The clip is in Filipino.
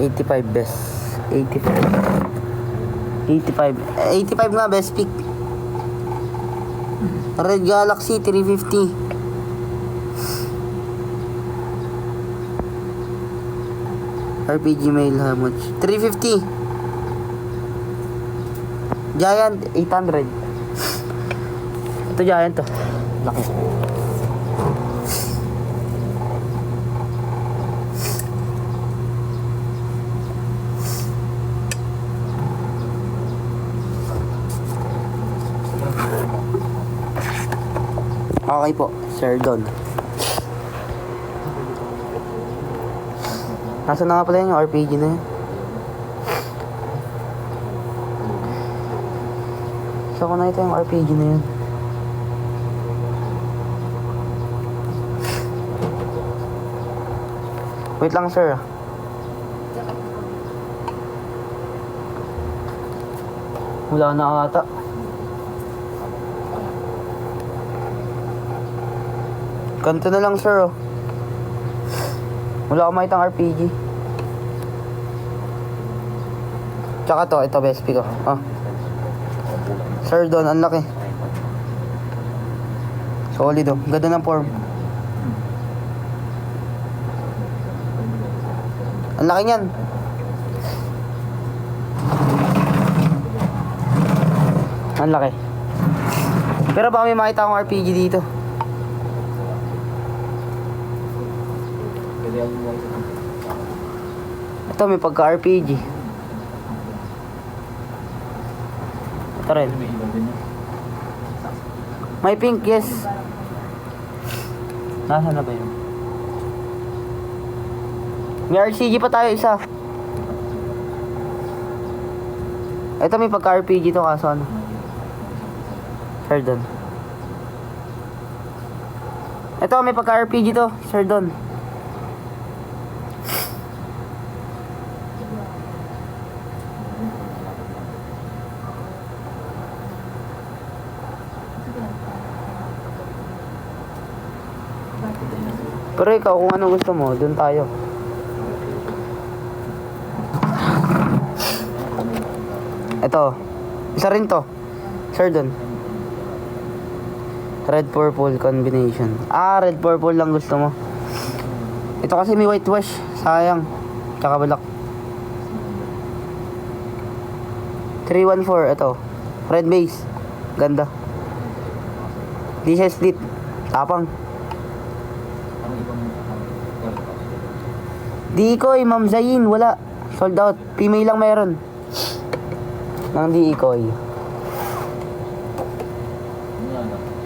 85 best. 85. 85 nga best pick. Red Galaxy 350. RPG mail how much? 350. Giant 800. Ito Giant to. Laki. Okay po, Sir Don. Nasaan na nga pala yung RPG na yun? So, kung nakita yung RPG na yun. Wait lang, sir. Wala na ata. Ganito na lang, sir. Wala akong makitang RPG. Tsaka to, ito best pick ko. Sir Don, ang laki. Solid oh. Ganda ng form. Ang laki niyan. Ang laki. Pero baka may makita akong RPG dito. Ito may pagka-RPG. Ito rin. May pink, yes. Nasaan na ba yun? May RCG pa tayo isa. Ito may pagka-RPG to kaso ano. Sir Don. Ito may pagka-RPG to, Sir Don. Pero ikaw, kung ano gusto mo, dun tayo. Ito. Isa rin to. Sir, dun. Red purple combination. Red purple lang gusto mo. Ito kasi may white wash. Sayang. Tsaka balak. 314. Ito. Red base. Ganda. Di siya split. Tapang. Decoy, Ma'am Zain, wala. Sold out. Female lang meron. Nang Decoy.